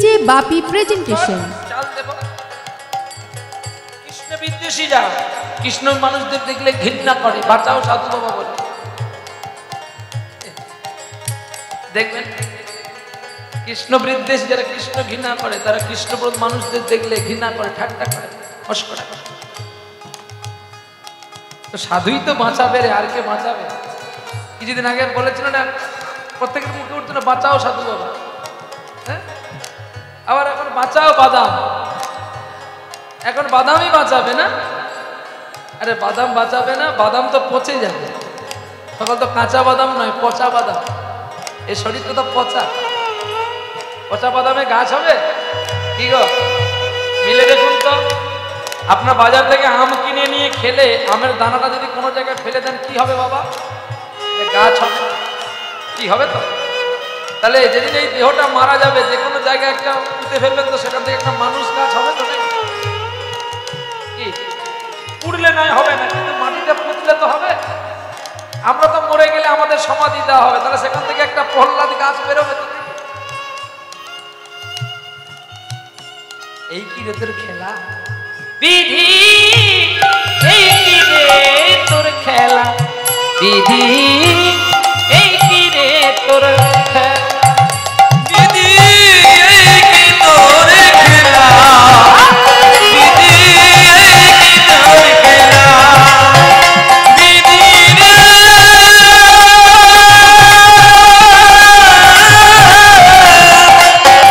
DJ বাপি presentation. Krishna বিদ্বেষী যা, কৃষ্ণ মানুষদের দেখলে ঘৃণা করে, বাঁচাও সাধু বাবা বলে। দেখবেন কৃষ্ণ বিদ্বেষী যারা, কৃষ্ণ ঘৃণা করে, তারা কৃষ্ণপ্রদ মানুষদের দেখলে ঘৃণা করে, ঠাট্টা করে, মস্করা করে। তো সাধুই তো বাঁচাবে রে, আর কে বাঁচাবে? কিছুদিন আগে বলেছিল না, প্রত্যেকের মুখে উঠতো না, বাঁচাও সাধু বাবা। হ্যাঁ, আবার এখন বাঁচাও বাদাম, এখন বাদামই বাঁচাবে না। আরে বাদাম বাঁচাবে না, বাদাম তো পচে যাবে। সকাল তো কাঁচা বাদাম নয়, পচা বাদাম। এই শরীর তো পচা, পচা বাদামে গাছ হবে কি গো? মিলে দেখুন তো, আপনার বাজার থেকে আম কিনে নিয়ে খেলে আমের দানাটা যদি কোনো জায়গায় ফেলে দেন কি হবে বাবা? গাছ হবে কি হবে? তো তাহলে যেদিন এই দেহটা মারা যাবে, যে কোনো জায়গায় একটা পুঁতে ফেলবেন তো সেখান থেকে একটা মানুষ গাছ হবে তো নাকি? কি পুড়লে নয় হবে না, কিন্তু মাটিতে পুঁতলে তো হবে। আমরা তো মরে গেলে আমাদের সমাধি দেওয়া হবে, তাহলে সেখান থেকে একটা প্রহ্লাদ গাছ বেরোবে তো। এই কি রে তোর খেলা বিধি, এই কি রে তোর খেলা বিধি, এই কি রে তোর খেলা বিধি, এই কি তোর খেলা বিধি, এই কি তোর খেলা বিধি রে, এই কি তোর খেলা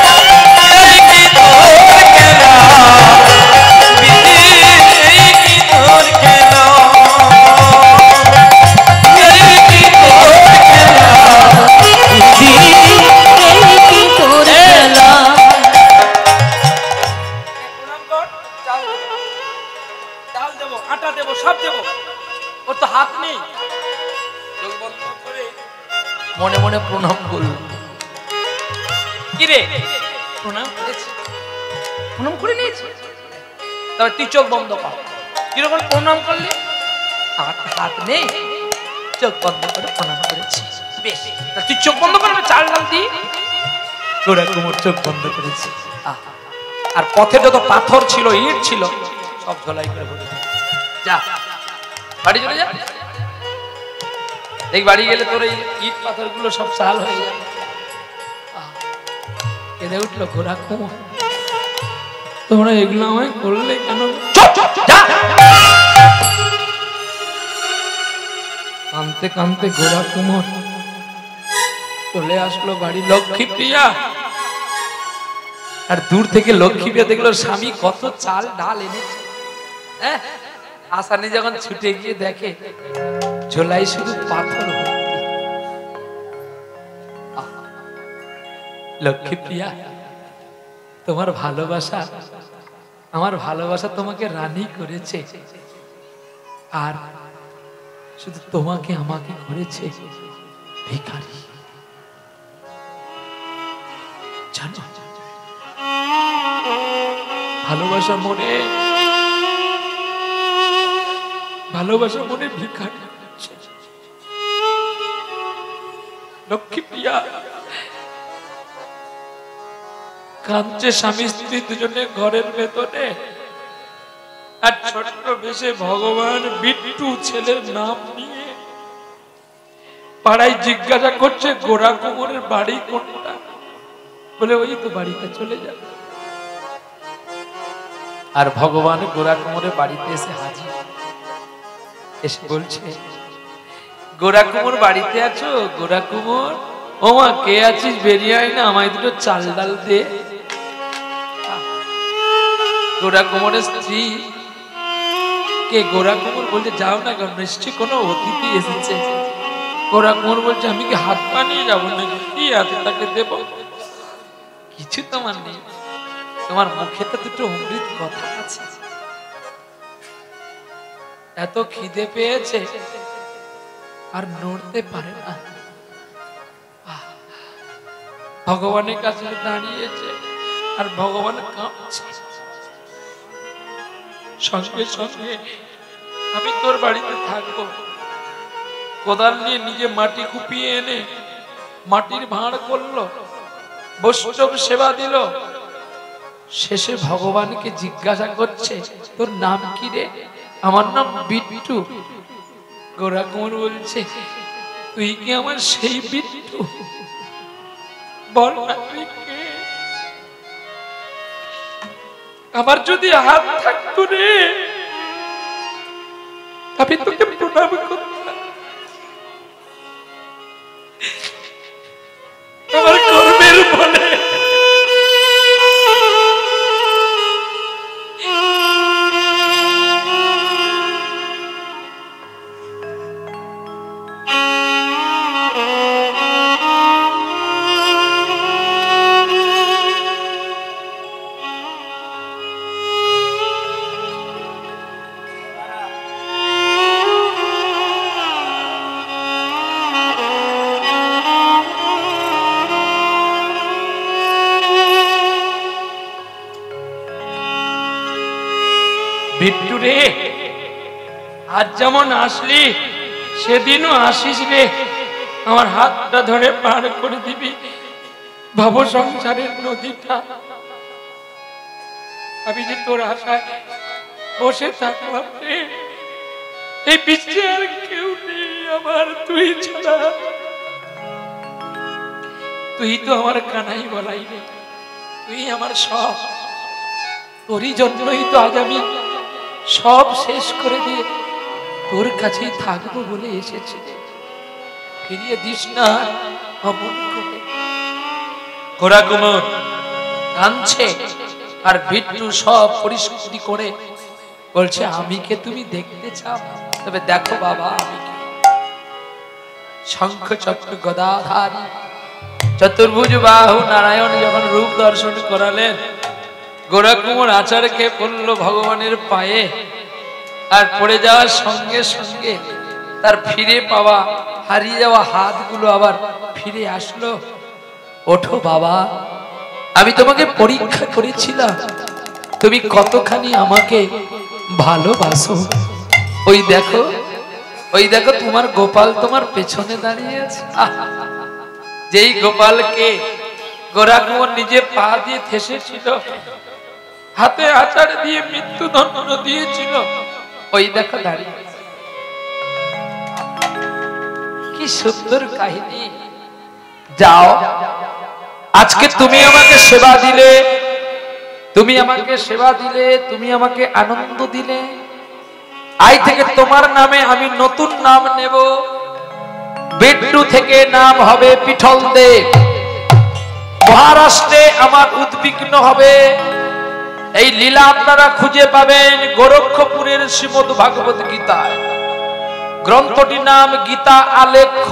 বিধি, এই কি তোর খেলা, এই কি তোর খেলা বিধি, এই কি তোর খেলা। প্রণাম কর, চাল দেবো, আটা দেবো, সব দেবো। ওর তো হাত নেই, চোখ বন্ধ করে মনে মনে প্রণাম করল। কি রে প্রণাম করেছি, প্রণাম করে নিয়েছি, তবে তুই চোখ বন্ধ কর। কিরকম প্রণাম করলি? হাত নেই, চোখ বন্ধ করে প্রণাম করেছি। বেশ, তুই চোখ বন্ধ করবে, চাল ডাল দিই। গোরা কুমোর চোখ বন্ধ করেছি। আর পথে যত পাথর ছিল, ইট ছিল, সব ঝোলাই করে বলে যা বাড়ি চলে যা। দেখ বাড়ি গেলে তোর এই ইট পাথর গুলো সব চাল হয়ে যাবে। কেঁদে উঠলো গোরা কুমোর, তোমরা এগুলো আমায় করলে কেন? কানতে কানতে গোরা কুমোর চলে আসলো বাড়ি। লক্ষ্মী প্রিয়া, আর দূর থেকে লক্ষ্মী প্রিয়া দেখলো স্বামী কত চাল ডাল এনেছে। হ্যাঁ, আসানি যখন ছুটে গিয়ে দেখে ঝোলাই শুধু পাথর ভর্তি। লক্ষ্মী প্রিয়া, তোমার ভালোবাসা, আমার ভালোবাসা তোমাকে রানী করেছে, আর শুধু তোমাকে আমাকে করেছে ভিখারি। জানো, ভালোবাসা মনে, ভালোবাসা মনে ভিখারি। লক্ষ্মী প্রিয়া কাঁদছে স্বামী স্ত্রী দুজনে ঘরের ভেতরে, আর ছোট্ট বেশে ভগবান বিট্টু ছেলের নাম নিয়ে পাড়ায় জিজ্ঞাসা করছে গোরা কুমোরের বাড়ি কোনটা? বলে ওই তো বাড়িতে চলে যাবে। আর ভগবান গোরা কুমোরের বাড়িতে এসে হাজির, এসে বলছে গোরা কুমোর বাড়িতে আছো? গোরা কুমোর, ও মা কে আছিস, বেরিয়ে আয় না, আমায় দুটো চাল ডাল দে। গোরা কুমোরের স্ত্রী কে? গোরা কুমোর বলছে যাও না, কারণ নিশ্চয়ই কোনো অতিথি এসেছে। গোরা কুমোর বলছে আমি কি হাত পা নিয়ে যাবো নাকি? কি আছে তাকে দেব? কিছু তোমার নেই, তোমার মুখে তো দুটো অমৃত কথা আছে। এত খিদে পেয়েছে আর নড়তে পারে না, ভগবানের কাছে দাঁড়িয়েছে আর ভগবান কাঁদছে। সঙ্গে সঙ্গে আমি তোর বাড়িতে থাকবো। কোদাল নিয়ে নিজে মাটি কুপিয়ে এনে মাটির ভাঁড় করলো, বৈষ্ণব সেবা দিল, শেষে ভগবানকে জিজ্ঞাসা করছে, তোর নাম কি রে? আমার নাম বিট্টু। গৌরাকুমার বলছে, তুই কি আমার সেই বিট্টু? বল না তুই কে? আমার যদি হাত থাকতো রে, আমি তোকে প্রণাম করতাম। আমার কর্মের ফলে বিট্টু রে, আজ যেমন আসলি সেদিনও আসিস রে। আমার হাতটা ধরে পার করে দিবি ভব সংসারের নদীটা। আমি যে তোর আশায় বসে থাকলাম রে, এই বিশ্বে আর কেউ নেই আমার, তুই ছাড়া। তুই তো আমার কানাই বলাই রে, তুই আমার সব। তোরই জন্যই তো আজ আমি সব শেষ করে দিয়ে তোর কাছেই থাকবো বলে এসেছি। ফিরিয়ে দিস না অমন করে। গৌরাকুমার কাঁদছে, আর বিট্টু সব পরিস্থিতি করে বলছে, আমি কে তুমি দেখতে চাও? তবে দেখো বাবা, আমি কে। শঙ্খ চক্র গদাধারী চতুর্ভুজ বাহু নারায়ণ যখন রূপ দর্শন করালেন, গৌরাকুমার আচার খেয়ে পড়ল ভগবানের পায়ে। আর পড়ে যাওয়ার সঙ্গে সঙ্গে তার ফিরে পাওয়া হারিয়ে যাওয়া হাতগুলো আবার ফিরে আসলো। ওঠো বাবা, আমি তোমাকে পরীক্ষা করেছিলাম, তুমি কতখানি আমাকে ভালোবাসো। ওই দেখো, ওই দেখো তোমার গোপাল তোমার পেছনে দাঁড়িয়ে আছে। যেই গোপালকে গৌরাকুমার নিজে পা দিয়ে ঠেসেছিল, হাতে আচার দিয়ে মৃত্যুদণ্ড দিয়েছিল, ওই দেখো দাঁড়িয়ে। কি সুন্দর কাহিনী। যাও, আজকে তুমি আমাকে সেবা দিলে, তুমি আমাকে সেবা দিলে, তুমি আমাকে আনন্দ দিলে। আজ থেকে তোমার নামে আমি নতুন নাম নেব। বিট্টু থেকে নাম হবে পিঠল দেব। মহারাষ্ট্রে আমার উদ্বিগ্ন হবে। এই লীলা আপনারা খুঁজে পাবেন গোরক্ষপুরের শ্রীমদ ভাগবত গীতায়। গ্রন্থটির নাম গীতা আলেখ্য।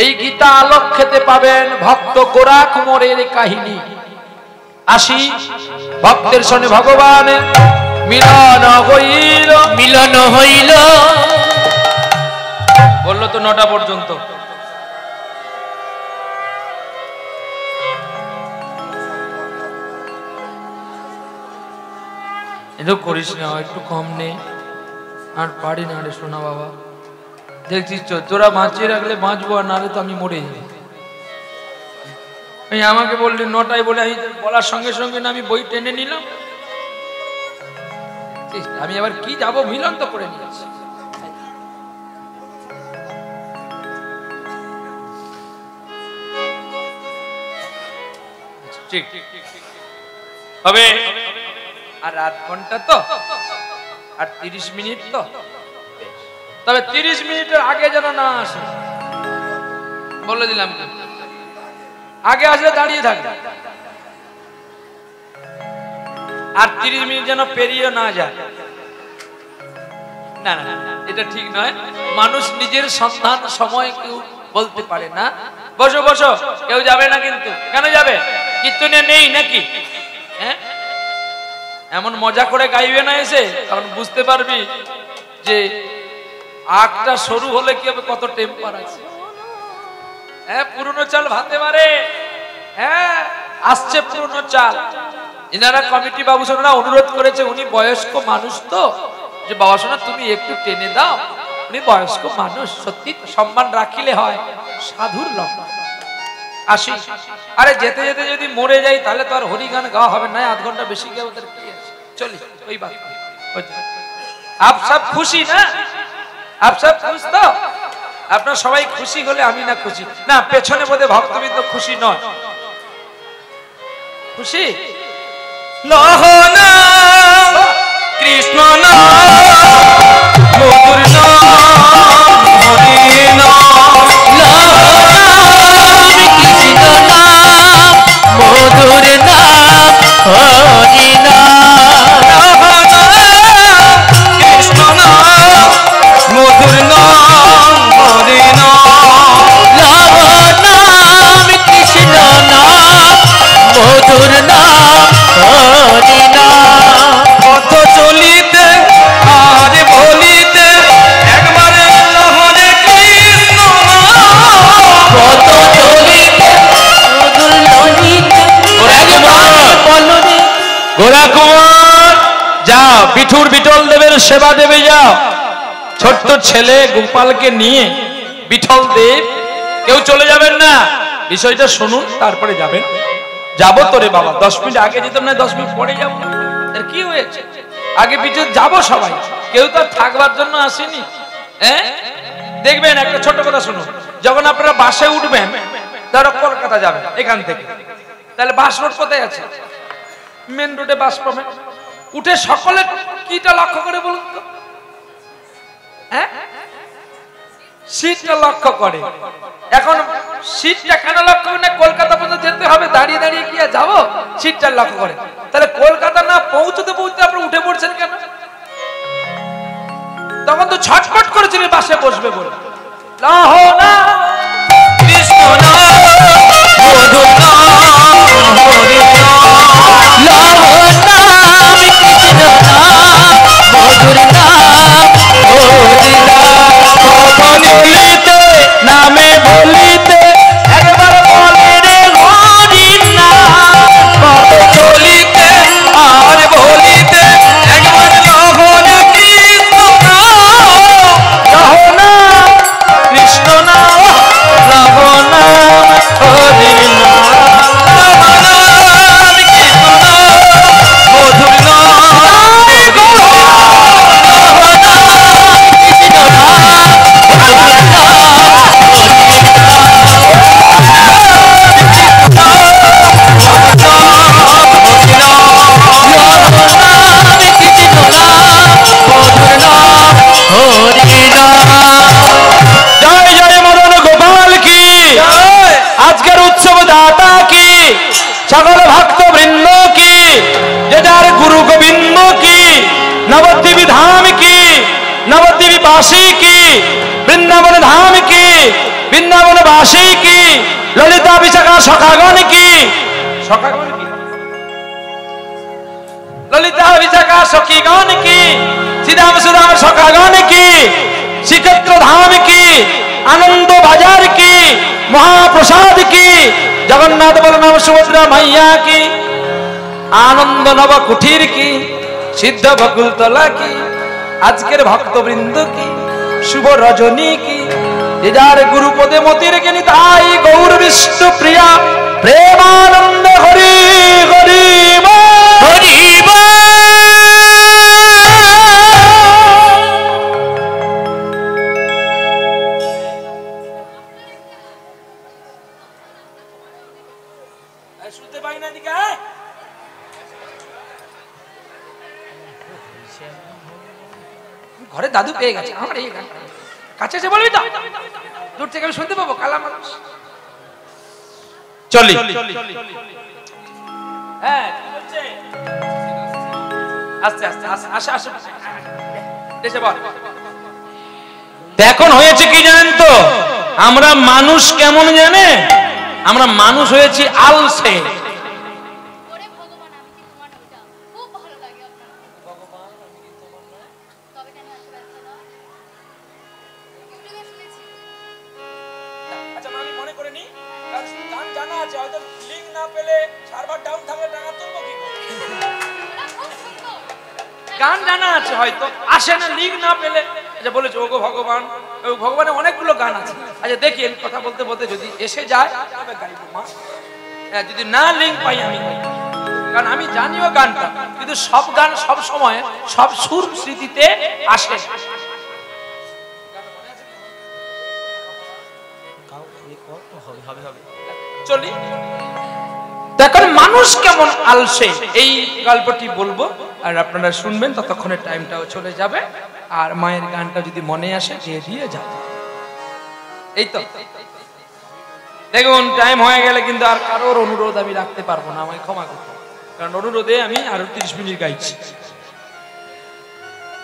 এই গীতা আলেখ্যতে পাবেন ভক্ত গৌরাকুমারের কাহিনী। আসি, ভক্তের সঙ্গে ভগবান মিলন হইল, মিলন হইল। বললো তো 9টা পর্যন্ত। এটা করিস না, একটু কম নেই। আর পারি না রে শোনা বাবা, দেখছিস তো, তোরা বাঁচিয়ে রাখলে বাঁচবো, আর নাহলে তো আমি মরে যাবো। আমাকে বললি 9টায় বলে, আমি বলার সঙ্গে সঙ্গে না আমি বই টেনে নিলাম। আমি আবার কি যাবো, মিলন তো করে নিয়েছি। ঠিক হবে। আর 8 ঘন্টা তো, আর 30 মিনিট তো। তবে 30 মিনিটের আগে যেন না আসে, বলে দিলাম। আগে আসলে দাঁড়িয়ে থাকবে, আর 30 মিনিট যেন পেরিয়ে না যায়। না না, এটা ঠিক নয়। মানুষ নিজের সন্ধান সময় কেউ বলতে পারে না। বসো বসো, কেউ যাবে না কিন্তু। কেন যাবে? কীর্তনে নেই নাকি? হ্যাঁ, এমন মজা করে গাইবে না এসে, কারণ বুঝতে পারবি যে আগটা সরু হলে কি হবে, কত টেম্পার আছে। হ্যাঁ, পুরনো চাল ভাতে পারে। হ্যাঁ, আসছে পুরনো চাল। এনারা কমিটি বাবু সোনারা অনুরোধ করেছে, উনি বয়স্ক মানুষ তো, যে বাবা সোনা তুমি একটু টেনে দাও। উনি বয়স্ক মানুষ, সত্যি সম্মান রাখিলে হয়, সাধুর লক্ষণ। আসি। আরে যেতে যেতে যদি মরে যাই তাহলে তো আর হরি গান গাওয়া হবে না, আধ ঘন্টা বেশি গিয়ে ওদের কি আছে, চলি ওই বাত। আপ সব খুশি না? আপ সব খুশ তো? আপনার সবাই খুশি হলে আমি না খুশি না? পেছনে বোধহয় ভক্তবৃন্দ খুশি নয়, খুশি? কৃষ্ণ মধুর বিঠুর বিঠল দেবের সেবা দেবে যাও। ছোট্ট ছেলে গোপালকে নিয়ে বিঠল দেব, কেউ চলে যাবেন না, বিষয়টা শুনুন তারপরে যাবেন। যাবো তো রে বাবা, 10 মিনিট আগে যেতাম না 10 মিনিট পরে যাবো, এর কি হয়েছে? আগে পিছনে যাবো সবাই, কেউ তো থাকবার জন্য আসেনি। হ্যাঁ দেখবেন একটা ছোট্ট কথা শুনুন, যখন আপনারা বাসে উঠবেন, ধরো কলকাতা যাবেন এখান থেকে, তাহলে বাস রোড কোথায় আছে? মেন রোডে বাস পাবেন। উঠে সকলে কিটা লক্ষ্য করে বলুন তো? হ্যাঁ সিটটা লক্ষ্য করে। এখন সিটটা কেন লক্ষ্য করে না? কলকাতা পর্যন্ত যেতে হবে, দাঁড়িয়ে দাঁড়িয়ে কি যাবো? সিটটা লক্ষ্য করে। তাহলে কলকাতা না পৌঁছতে পৌঁছতে আপনি উঠে পড়ছেন কেন? তখন তো ছটফট করেছিল বাসে বসবে বলে। লাহো না কৃষ্ণ না মধু না হরি না, লাহো না কৃষ্ণ না মধুর না হরি না, বলিতে নামে বলিতে একবার বলে রে হরি না, কত চলিতে আর বলিতে একবার লাহো না কৃষ্ণ না, লাহো না কৃষ্ণ না লাহো না হরি না, লাহো না কৃষ্ণ না মধুর না, আজকের উৎসব দাতা কি, সকল ভক্ত বৃন্দ কি, যে যার গুরু গোবিন্দ কি, নবদ্বীপী ধাম কি, নবদ্বীপী বাসী কি, বৃন্দাবন ধাম কি, বৃন্দাবন বাসী কি, ললিতা বিশাখা সখাগণ কি, সখাগণ কি, ললিতা বিশাখা সখীগণ কি, শ্রীরাম সুদাম সখাগণ কি, শ্রীক্ষেত্র ধাম কি, আনন্দ বাজার কি, মহাপ্রসাদ কি, জগন্নাথ বলরাম সুভদ্রা মাইয়া কি, আনন্দ নব কুঠির কি, সিদ্ধ বকুলতলা কি, আজকের ভক্তবৃন্দ কি, শুভ রজনী কি, যে যার গুরুপদে মতি রেখে তাই গৌর বিষ্ণু প্রিয়া প্রেমানন্দ হরি হরি হরি শুনতে পাই না দিকে ঘরে দাদু পেয়ে গেছে আমার এই গান কাছে এসে বলবি তো, দূর থেকে আমি শুনতে পাবো কালা মানুষ। চলি হ্যাঁ আস্তে আস্তে আসে আসে এসে বল। এখন হয়েছে কি জানেন তো, আমরা মানুষ কেমন জানে, আমরা মানুষ হয়েছি আলসে। গান জানা আছে হয়তো, আসে না লিঙ্ক না পেলে বলেছে ওগো ভগবান, ভগবানের অনেকগুলো গান আছে। আচ্ছা দেখি আমি কথা বলতে বলতে যদি এসে যায় তবে গাইবো মা, যদি না লিঙ্ক পাই আমি গাইবো, কারণ আমি জানিও গানটা, কিন্তু সব গান সব সময় সব সুর স্মৃতিতে আসে। চলি দেখুন মানুষ কেমন আলসে, এই গল্পটি বলবো আর আপনারা শুনবেন, ততক্ষণে টাইমটাও চলে যাবে আর মায়ের গানটা যদি মনে আসে দিয়ে যাবে। এই তো দেখুন টাইম হয়ে গেলে কিন্তু আর কারোর অনুরোধ আমি রাখতে পারবো না, আমাকে ক্ষমা করতে, কারণ অনুরোধে আমি আরো 30 মিনিট গাইছি।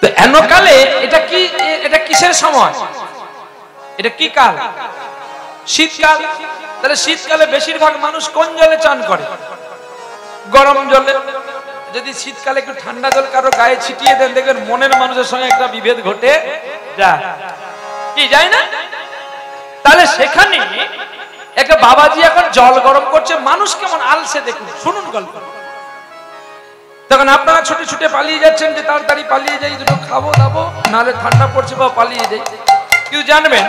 তো এনকালে এটা কি, এটা কিসের সময়, এটা কি কাল? শীতকাল। তাহলে শীতকালে বেশিরভাগ মানুষ কোন জলে চান করে? গরম জলে। যদি শীতকালে একটু ঠান্ডা জল কারো গায়ে ছিটিয়ে দেন, দেখবেন মনের মানুষের সঙ্গে একটা বিভেদ ঘটে যায়, কি যায় না? তাহলে সেখানে একটা বাবাজি এখন জল গরম করছে, মানুষ কেমন আলসে দেখুন, শুনুন গল্প। তখন আপনারা ছুটে ছুটে পালিয়ে যাচ্ছেন যে তাড়াতাড়ি পালিয়ে যাই, দুটো খাবো দাবো, নাহলে ঠান্ডা পড়ছে বা পালিয়ে যাই। কেউ জানবেন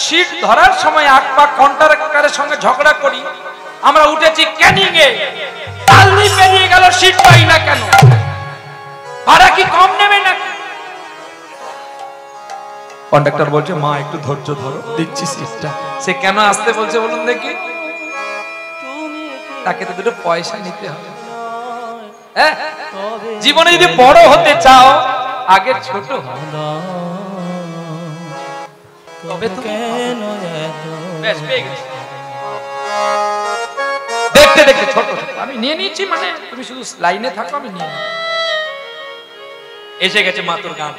শীত ধরার সময় আকপা কন্ট্রাক্টরের সঙ্গে ঝগড়া করি, আমরা উঠেছি ক্যানিং এ, তালনি পেরিয়ে গেল, শীত পাই না কেন? ভাড়া কি কম নেবে নাকি? কন্ট্রাক্টর বলছে মা একটু ধৈর্য ধরো, দিচ্ছি সিটটা। সে কেন আসতে বলছে বলুন দেখি? তাকে তো দুটো পয়সা নিতে হবে। হ্যাঁ, জীবনে যদি বড় হতে চাও আগে ছোট হও, তবে তুমি বেশ পেয়ে গেছো। দেখতে দেখতে ছোট আমি নিয়ে নিয়েছি, মানে তুমি শুধু লাইনে থাকো, আমি নিয়ে নিই। এসে গেছে মাতুর গান,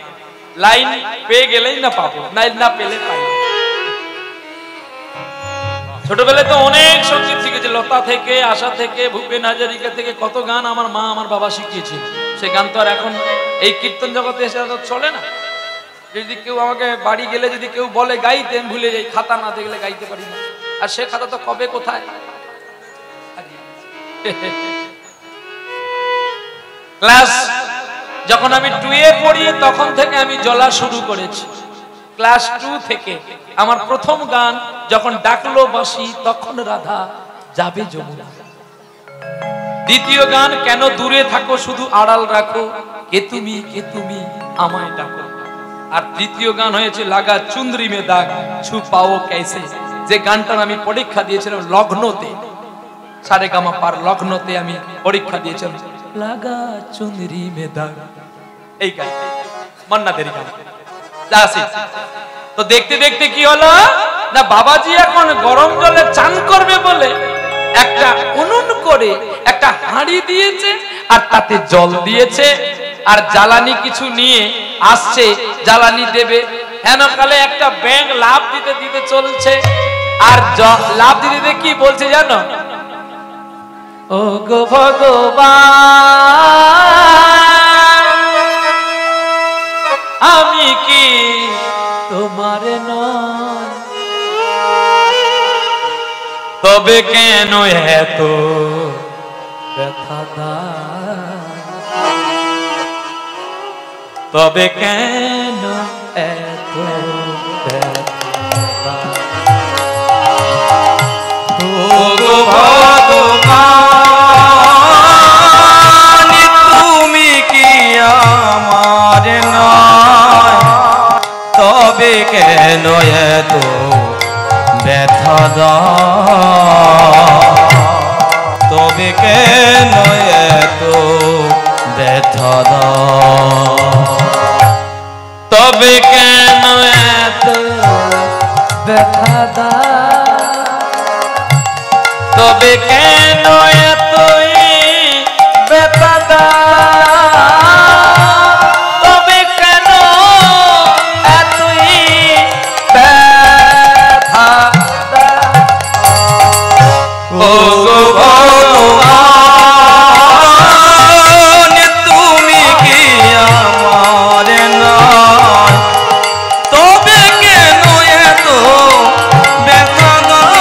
লাইন পেয়ে গেলেই না পাবো, না পেলে পাই। ছোটবেলায় তো অনেক সঙ্গীত শিখেছি, লতা থেকে, আশা থেকে, ভূপেন হাজারিকা থেকে, কত গান আমার মা আমার বাবা শিখিয়েছে। সে গান তো আর এখন এই কীর্তন জগতে এসে চলে না। যদি কেউ আমাকে বাড়ি গেলে যদি কেউ বলে গাইতে, আমি ভুলে যাই, খাতা না দেখলে গাইতে পারি না। আর সে খাতা তো কবে কোথায়। ক্লাস যখন আমি 2 এ পড়ি তখন থেকে আমি জ্বলা শুরু করেছি। ক্লাস 2 থেকে আমার প্রথম গান যখন ডাকলো বাঁশি তখন রাধা যাবে যমুনা। দ্বিতীয় গান কেন দূরে থাকো শুধু আড়াল রাখো, কে তুমি আমায় ডাকো। আর তৃতীয় গান হয়েছে লাগা চুন্দ্রি মে দাগ ছু পাও कैसे, যে গানটার আমি পরীক্ষা দিয়েছিলাম লগ্নতে, সারেগামা পার লগ্নতে আমি পরীক্ষা দিয়েছিলাম, লাগা চুন্দ্রি মে দাগ, এই গান মান্না দেরি গান। তো দেখতে দেখতে কি হলো না, বাবাজি এখন গরম জলে চান করবে বলে একটা উনুন করে একটা হাঁড়ি দিয়েছে আর তাতে জল দিয়েছে, আর জ্বালানি কিছু নিয়ে আসছে, জ্বালানি দেবে। হেনকালে একটা ব্যাঙ লাভ দিতে দিতে চলছে, আর লাভ দিতে দিতে কি বলছে জানো? ও গো ভগবান, আমি কি তোমার নয়, তবে কেন এত ব্যথা দাও, তবে কেন এত ব্যথা দাও, ও গো ভগবান, তুমি কি আমার নয়, তবে কেন এত ব্যথা দাও, তবে কেন এত ব্যথা দাও, তবে কেন এত ব্যথা দাও, তবে কেন এতই ব্যথা দাও, তবে কেন এতই ব্যথা দাও, ও গো ভগবান, তুমি কি আমার নয়, তবে কেন এত ব্যথা দাও,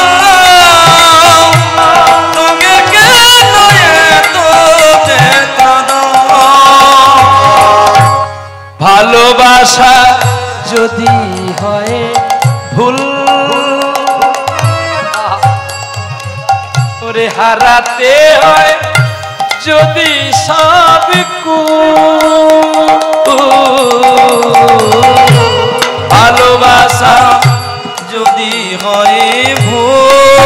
তবে কেন এত ব্যথা দাও, ভালোবাসা যদি হয় ভুল হারাতে হয় যদি সব ভালোবাসা যদি হয় ভুল,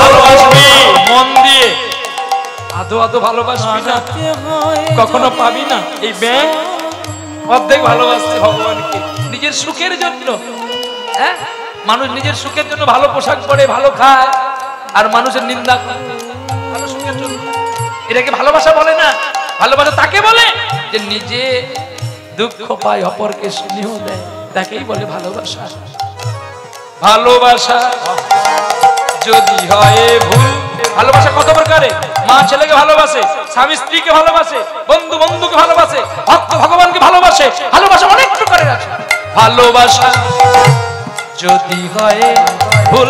ভালোবাসবি মন দিয়ে, আদো আদো ভালোবাসবি না, কখনো পাবি না। এই ব্যাংক অর্ধেক ভালোবাসছে ভগবানকে নিজের সুখের জন্য। হ্যাঁ, মানুষ নিজের সুখের জন্য ভালো পোশাক পরে, ভালো খায়, আর মানুষের নিন্দা করে ভালো সুখের জন্য। এটাকে ভালোবাসা বলে না। ভালোবাসা তাকে বলে যে নিজে দুঃখ পায়, অপরকে স্নেহ দেয়, তাকেই বলে ভালোবাসা। ভালোবাসা যদি হয় ভুল। ভালোবাসা কত প্রকারে? মা ছেলেকে ভালোবাসে, স্বামী স্ত্রীকে ভালোবাসে, বন্ধু বন্ধুকে ভালোবাসে, ভক্ত ভগবানকে ভালোবাসে। ভালোবাসা অনেক প্রকারের আছে। ভালোবাসা যদি হয় ভুল,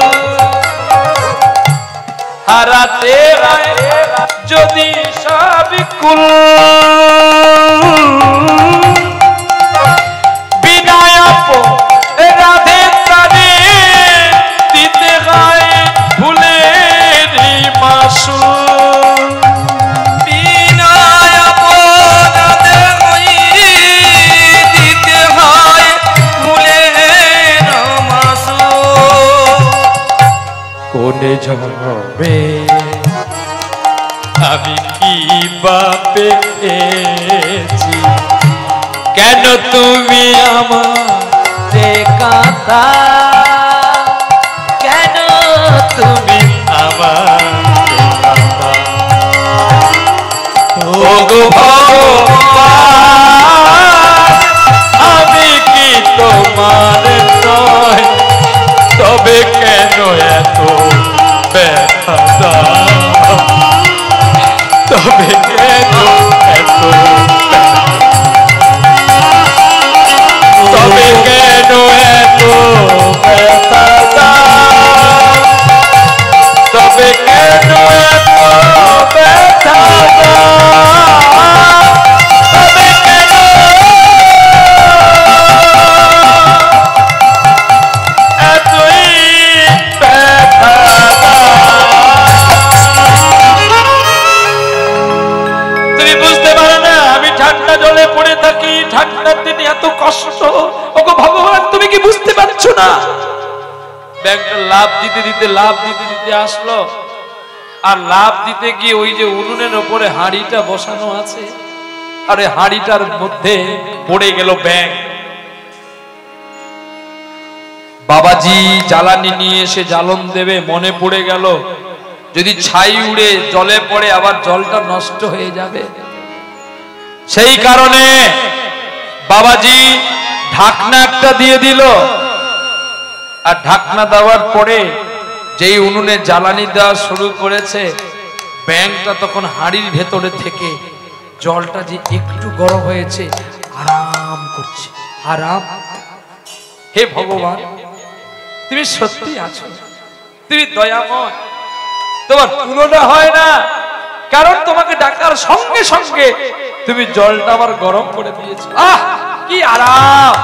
হারাতে হয় যদি সব কুল, বিনায়ক রাধে তারে দিতে হয় ভুলের মাসুল। বিনায়ক রাধে দিতে হয় ভুলের মাসুল। কোনে যাবে আমি কি বা পেয়েছি, কেন তুমি আমারে কাঁদা, কেন তুমি আমারে কাঁদা। ওগো ভগবান আমি কি তোমার নয়, তবে কেন এত ব্যথা দাও, তবে কেন এত ব্যথা, তবে কেন এত ব্যথা দাও, তবে কেন এত ব্যথা দাও, তবে কেন এতই ব্যথা দাও। তুমি বুঝতে পারো না আমি ঠান্ডা জলে পড়ে থাকি, ঠান্ডার দিনে এত কষ্ট। ওগো ভগবান তুমি কি বুঝতে পারছো না? ব্যাংকটা লাভ দিতে দিতে আসলো, আর লাভ দিতে গিয়ে ওই যে উনুনের ওপরে হাঁড়িটা বসানো আছে, আর ওই হাঁড়িটার মধ্যে পড়ে গেল ব্যাংক। বাবাজি জ্বালানি নিয়ে এসে জ্বালন দেবে, মনে পড়ে গেল যদি ছাই উড়ে জলে পড়ে আবার জলটা নষ্ট হয়ে যাবে। সেই কারণে বাবাজি ঢাকনা একটা দিয়ে দিল, আর ঢাকনা দেওয়ার পরে যেই উনুনে জ্বালানি দেওয়া শুরু করেছে, ব্যাংকটা তখন হাঁড়ির ভেতরে থেকে জলটা যে একটু গরম হয়েছে আরাম করছে, আরাম। হে ভগবান তুমি সত্যি আছো, তুমি দয়াময়, তোমার তুলনা হয় না। কারণ তোমাকে ডাকার সঙ্গে সঙ্গে তুমি জলটা আবার গরম করে দিয়েছো। আহ কি আরাম!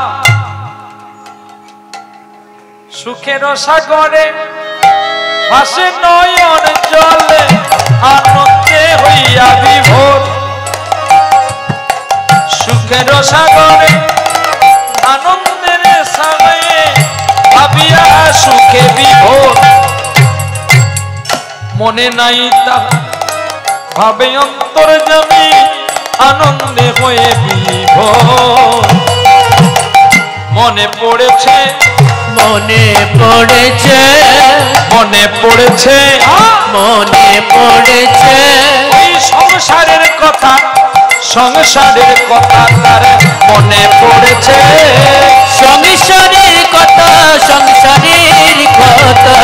সুখের সাগরে ভাসে নয়ন জলে, আনন্দে হইয়া বিভোর। সুখের সাগরে আনন্দের সাগরে ভাবিয়া সুখে বিভোর। মনে নাই তা ভাবে অন্তর যাবি, আনন্দে হয়ে বিভোর। মনে পড়েছে, মনে পড়েছে, মনে পড়েছে, মনে পড়েছে ওই সংসারের কথা, সংসারের কথা তার মনে পড়েছে। সংসারের কথা, সংসারের কথা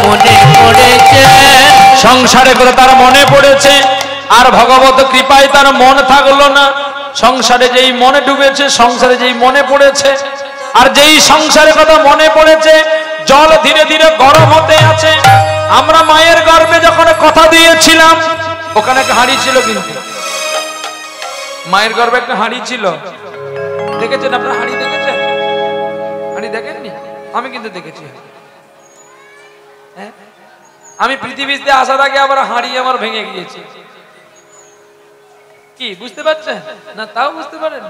মনে পড়েছে, সংসারের কথা তার মনে পড়েছে। আর ভগবত কৃপায় তার মন থাকলো না। সংসারে যেই মনে ডুবেছে, সংসারে যেই মনে পড়েছে, আর যেই সংসারের কথা মনে পড়েছে, জল ধীরে ধীরে গরম হতে আছে। আমরা মায়ের গর্ভে যখন কথা দিয়েছিলাম, ওখানে একটা হাঁড়ি ছিল, কিন্তু মায়ের গর্ভে একটা হাঁড়ি ছিল। দেখেছেন আপনারা হাঁড়ি? দেখেছেন হাঁড়ি? দেখেননি? আমি কিন্তু দেখেছি। হ্যাঁ, আমি পৃথিবীতে আসার আগে আবার হাঁড়ি আমার ভেঙে গিয়েছে। কি বুঝতে পারছেন না? তাও বুঝতে পারেন?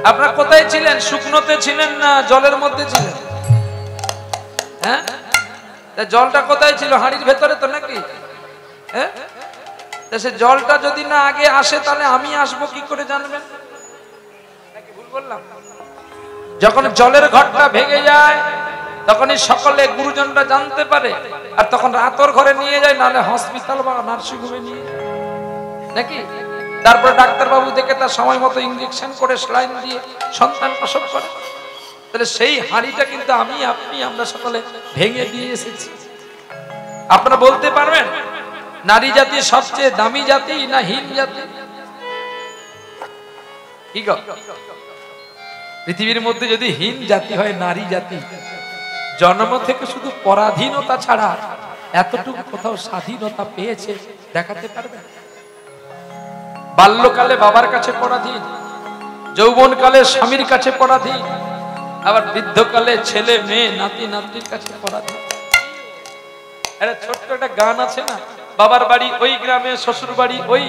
আপনারা কোথায় ছিলেন? শুকনোতে ছিলেন না জলের মধ্যে ছিলেন? হ্যাঁ, জলটা কোথায় ছিল? হাঁড়ির ভেতরে তো নাকি? হ্যাঁ, সে জলটা যদি না আগে আসে তাহলে আমি আসবো কি করে জানবেন? নাকি ভুল বললাম? যখন জলের ঘরটা ভেঙে যায় তখনই সকলে গুরুজনরা জানতে পারে, আর তখন রাতর ঘরে নিয়ে যায়, নাহলে হসপিটাল বা নার্সিংহোমে নিয়ে যায় নাকি। তারপর ডাক্তারবাবু দেখে তার সময় মতো ইঞ্জেকশন করে স্লাইন দিয়ে সন্তান প্রসব করে। তাহলে সেই হাঁড়িটা কিন্তু আমি আপনি আমরা সকলে ভেঙে দিয়ে এসেছি। আপনারা বলতে পারবেন নারী জাতি সবচেয়ে দামি জাতি না হীন জাতি? কি গো, পৃথিবীর মধ্যে যদি হীন জাতি হয় নারী জাতি, জন্ম থেকে শুধু পরাধীনতা ছাড়া এতটুকু কোথাও স্বাধীনতা পেয়েছে দেখাতে পারবেন? বাল্যকালে বাবার কাছে পরাধীন, যৌবনকালে স্বামীর কাছে পরাধীন, আবার বৃদ্ধকালে ছেলে মেয়ে নাতি নাতনির কাছে পরাধীন। একটা ছোট্ট একটা গান আছে না, বাবার বাড়ি ওই গ্রামে, শ্বশুর বাড়ি ওই,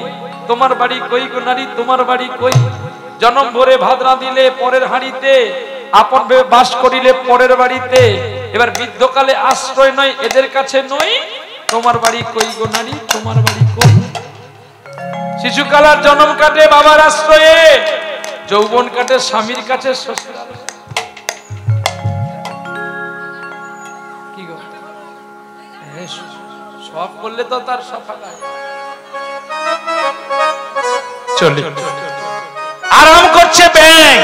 তোমার বাড়ি কই গো নারী, তোমার বাড়ি কই, জনম ভরে ভাত রাঁধিলে পরের হাঁড়িতে, আপন ভেবে বাস করিলে পরের বাড়িতে, এবার বৃদ্ধকালে আশ্রয় নয় এদের কাছে নই, তোমার বাড়ি কই গো নারী, তোমার বাড়ি কই। শিশুকালার জন্ম কাটে বাবার আশ্রয়ে, যৌবন কাটে স্বামীর কাছে, শ্বশুর। কি গো, সব করলে তো তার সফল চলে। আরাম করছে ব্যাঙ,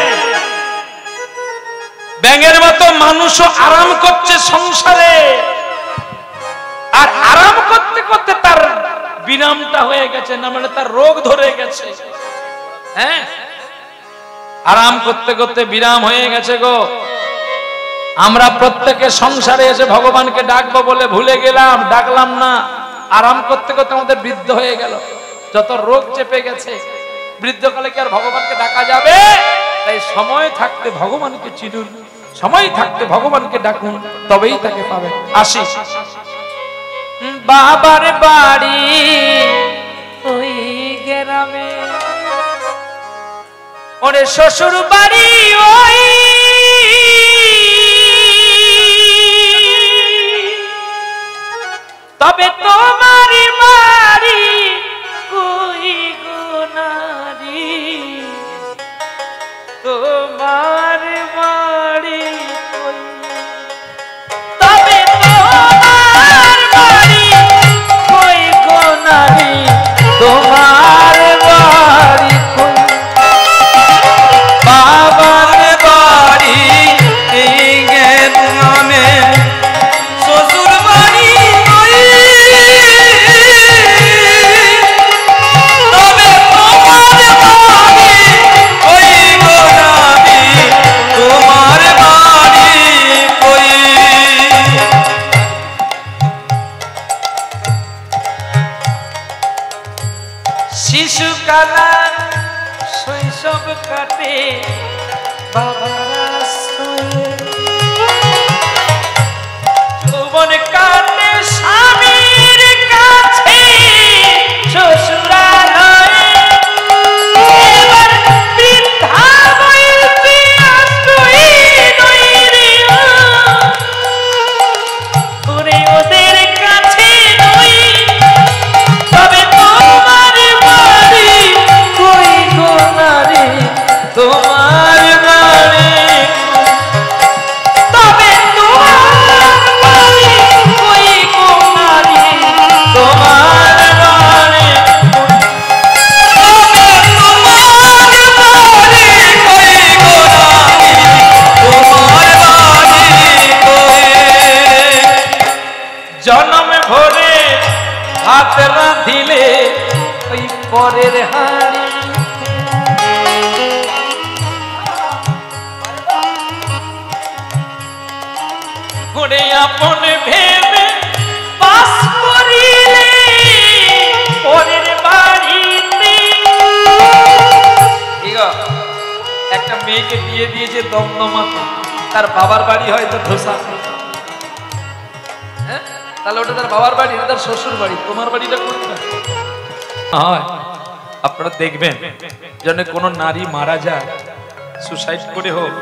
ব্যাঙের মতো মানুষও আরাম করছে সংসারে, আর আরাম করতে করতে তার বিরামটা হয়ে গেছে, না মানে তার রোগ ধরে গেছে। হ্যাঁ, আরাম করতে করতে বিরাম হয়ে গেছে গো। আমরা প্রত্যেকে সংসারে এসে ভগবানকে ডাকবো বলে ভুলে গেলাম, ডাকলাম না। আরাম করতে করতে আমাদের বৃদ্ধ হয়ে গেল, যত রোগ চেপে গেছে। বৃদ্ধকালে কি আর ভগবানকে ডাকা যাবে? তাই সময় থাকতে ভগবানকে চিনুন, সময় থাকতে ভগবানকে ডাকুন, তবেই তাকে পাবেন। আসি। বাবার বাড়ি ওই গ্রামে, ওরে শ্বশুর বাড়ি ওই, তবে তোমার বাড়ি কই গো নারী, তোমার বাড়ি কই, তবে তোমার বাড়ি কই গো নারী, তোমার বাড়ি কই। বাবার বাড়ি এই গ্রামে, শ্বশুর বাড়ি ওই, তবে তোমার বাড়ি কই গো নারী, তোমার বাড়ি কই। শিশুকালা শৈশব কাটে বাবার আশ্রয়ে, যৌবন কাটে স্বামীর কাছে, শ্বশুরালয়ে, এবার বৃদ্ধা বয়সে আশ্রয়ী নই রে, ওরে ওদের কাছে নই, তবে তোমার বাড়ি কই গো নারী, তোমার বাড়ি, তবে তোমার বাড়ি কই গো নারী, তোমার বাড়ি, তবে তোমার বাড়ি কই গো নারী, তোমার বাড়ি কই। জনম ভরে ভাত রাঁধিলে ওই পরের হাঁড়ি, ঘুরে আপন ভেবে বাস করিলে পরের বাড়িতে। একটা মেয়েকে বিয়ে দিয়েছে দমদমাতে, তার বাবার বাড়ি হয়তো ধোসা, তাহলে ওটা তার বাবার বাড়ি, এটা তার শ্বশুর বাড়ি, তোমার বাড়িটা কোনটা? হয় আপনারা দেখবেন যেন কোনো নারী মারা যায় সুসাইড করে হোক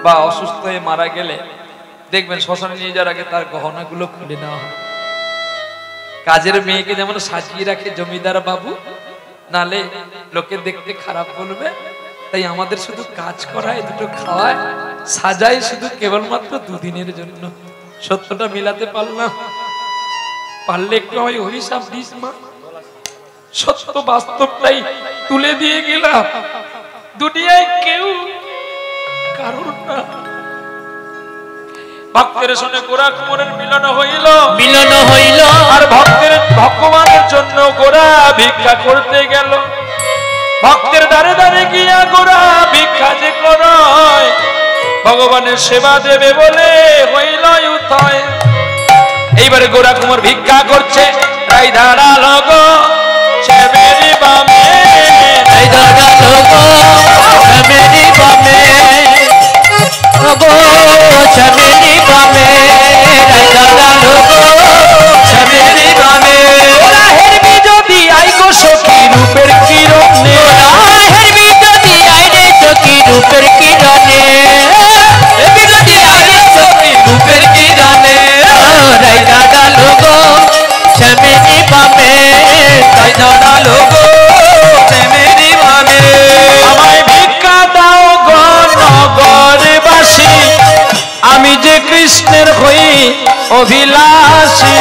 বা অসুস্থ হয়ে মারা গেলে দেখবেন শ্মশানে নিয়ে যাওয়ার আগে তার গহনাগুলো খুলে নেওয়া হয়। কাজের মেয়েকে যেমন সাজিয়ে রাখে জমিদার বাবু, নালে লোকে দেখতে খারাপ বলবে, তাই আমাদের শুধু কাজ করায়, দুটো খাওয়ায়, সাজায় শুধু কেবলমাত্র দুদিনের জন্য। সত্যটা মিলাতে পারলাম, পারলে একটু হয় অভিশাপ দিস মা। সত্য বাস্তবটাই তুলে দিয়ে গেলাম, দুনিয়ায় কেউ কারণ না। ভক্তের সঙ্গে গোরা কুমোরের মিলন হইল, আর ভক্তের ভগবানের জন্য গোরা ভিক্ষা করতে গেল। ভক্তের দ্বারে দ্বারে গিয়া গোরা ভিক্ষা যে করয়, ভগবানের সেবা দেবে বলে হইল উথয়। এইবারে গোরা কুমার ভিক্ষা করছে, রাই দাঁড়ালো গো মেরি বামে, রাই দাঁড়ালো গো মেরি বামে, মেরি বামে, রাই দাঁড়ালো গো মেরি বামে। ওরা হেরবি যদি আই গো সখী রূপের কিরণে, হেরবি যদি আইরে সখী রূপের কিরণে, হেরবি যদি আইরে সখী রূপের কিরণে, রাই দাঁড়ালো গো মেরি বামে, রাই দাঁড়ালো গো মেরি বামে। আমায় ভিক্ষা দাও গো নগরবাসী, আমি যে কৃষ্ণের হই অভিলাষী।